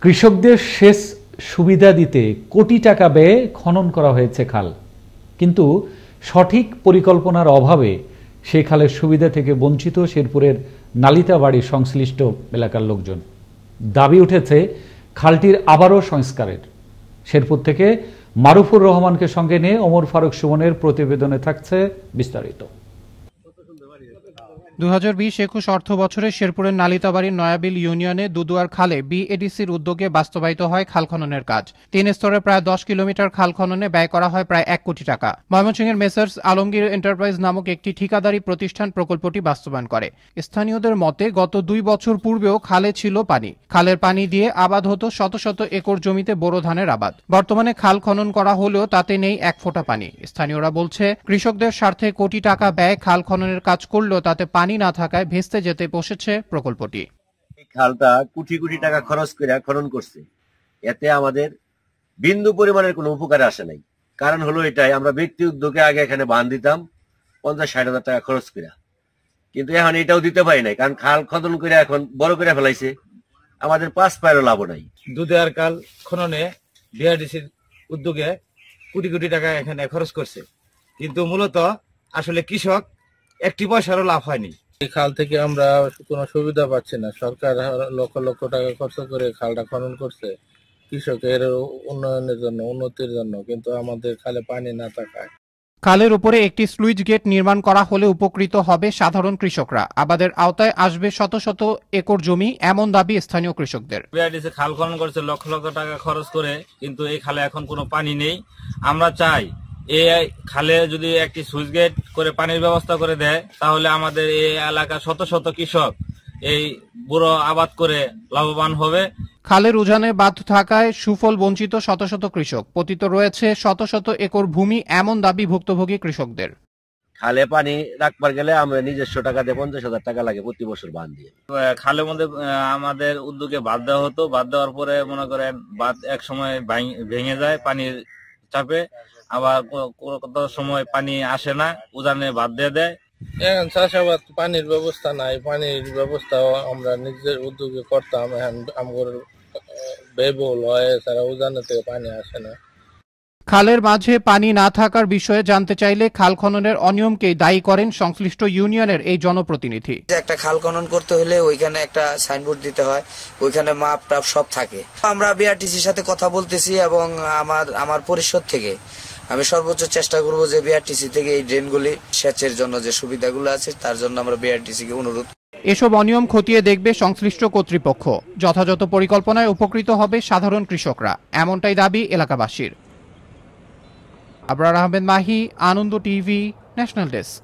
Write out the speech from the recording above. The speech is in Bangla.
কৃষকদের সেচ সুবিধা দিতে কোটি টাকা ব্যয়ে খনন করা হয়েছে খাল, কিন্তু সঠিক পরিকল্পনার অভাবে সেই খালের সুবিধা থেকে বঞ্চিত শেরপুরের নালিতাবাড়ির সংশ্লিষ্ট এলাকার লোকজন। দাবি উঠেছে খালটির আবারও সংস্কারের। শেরপুর থেকে মারুফুর রহমানকে সঙ্গে নিয়ে ওমর ফারুক সুমনের প্রতিবেদনে থাকছে বিস্তারিত। 2020-21 অর্থ বছরে শেরপুরের নালিতাবাড়ির নয়াবিল ইউনিয়নে দুদুয়ার খালে বিএডিসির উদ্যোগে বাস্তবায়িত হয় খাল খননের কাজ। 3 স্তরে প্রায় 10 কিলোমিটার খাল খননে ব্যয় করা হয় প্রায় 1 কোটি টাকা। ময়মনসিংহের মেসার্স আলমগীর এন্টারপ্রাইজ নামক একটি ঠিকাদারি প্রতিষ্ঠান প্রকল্পটি বাস্তবায়ন করে। স্থানীয়দের মতে গত 2 বছর পূর্বেও খালে ছিল পানি। খালের পানি দিয়ে আবাদ হতো শত শত একর জমিতে বোরো ধানের আবাদ। বর্তমানে খাল খনন করা হলেও তাতে নেই এক ফোঁটা পানি। স্থানীয়রা বলছে কৃষকদের স্বার্থে কোটি টাকা ব্যয় খাল খননের কাজ করলেও তাতে পানি না থাকায় ভেস্তে যেতে বসেছে প্রকল্পটি। এই খালটা কোটি কোটি টাকা খরচ করে খনন করছে, এতে আমাদের বিন্দু পরিমাণের কোনো উপকারে আসে নাই। কারণ হলো এটাই, আমরা ব্যক্তি উদ্যোগে আগে এখানে বাঁধ দিতাম 50-60 হাজার টাকা খরচ করে, কিন্তু এখন এটাও দিতে পারি নাই, কারণ খাল খনন করে এখন বড় করে ফেলাইছে, আমাদের 5 পায়েরও লাভ নাই। দুদুয়ার খাল খননে বিআরডিসির উদ্যোগে কোটি কোটি টাকা এখানে খরচ করছে, কিন্তু মূলত আসলে কৃষক একটি পয়সারও লাভ হয়নি। এই খাল থেকে আমরা কোনো সুবিধা পাচ্ছি না। সরকার লক্ষ লক্ষ টাকা খরচ করে খালটা খনন করছে কৃষকের উন্নয়নের জন্য, উন্নতির জন্য, কিন্তু আমাদের খালে পানি না থাকায়। খালের উপরে একটি স্লুইস গেট নির্মাণ করা হলে উপকৃত হবে সাধারণ কৃষকরা। আবাদের আওতায় আসবে শত শত একর জমি, এমন দাবি স্থানীয় কৃষকদের। বিআরডিসি খাল খনন করছে লক্ষ লক্ষ টাকা খরচ করে, কিন্তু এই খালে এখন কোনো পানি নেই। আমরা চাই এই খালে যদি একটি সুইচ গেট করে পানির ব্যবস্থা করে দেয়, তাহলে আমাদের এই এলাকার শত শত কৃষক এই বুড়ো আবাদ করে লাভবান হবে। খালের উজানে বাঁধ থাকায় সুফল বঞ্চিত শত শত কৃষক। পতিত রয়েছে শত শত একর ভূমি, এমন দাবি ভুক্তভোগী কৃষকদের। খালে পানি রাখবার গেলে আমরা নিজস্ব টাকা দিয়ে 50,000 টাকা লাগে প্রতি বছর বাঁধ দিয়ে। খালের মধ্যে আমাদের উদ্যোগে বাঁধ দেওয়া হতো, বাঁধ দেওয়ার পরে মনে করেন বাঁধ এক সময় ভেঙে যায় পানির চাপে, আবার কত সময় পানি আসে না, উজানে বাঁধ দিয়ে দেয়। এখন চাষাবাদ পানির ব্যবস্থা নাই, পানির ব্যবস্থা আমরা নিজের উদ্যোগে করতাম, এখন আমার ব্যয়বহুল হয়, এছাড়া উজানে থেকে পানি আসে না। খালের মাঝে পানি না থাকার বিষয়ে জানতে চাইলে খাল খননের অনিয়মকেই দায়ী করেন সংশ্লিষ্ট ইউনিয়নের এই জনপ্রতিনিধি। একটা খাল খনন করতে হলে ওইখানে একটা সাইনবোর্ড দিতে হয়, ওইখানে মাপ টাপ সব থাকে। আমরা বিআরটিসির সাথে কথা বলতেছি এবং আমার পরিষদ থেকে আমি সর্বোচ্চ চেষ্টা করব যে বিআরটিসি থেকে এই ড্রেনগুলি সেচের জন্য যে সুবিধাগুলো আছে তার জন্য আমরা বিআরটিসিকে অনুরোধ। এসব অনিয়ম খতিয়ে দেখবে সংশ্লিষ্ট কর্তৃপক্ষ। যথাযথ পরিকল্পনায় উপকৃত হবে সাধারণ কৃষকরা, এমনটাই দাবি এলাকাবাসীর। আবরার আহমেদ মাহি, আনন্দ টিভি, ন্যাশনাল ডেস্ক।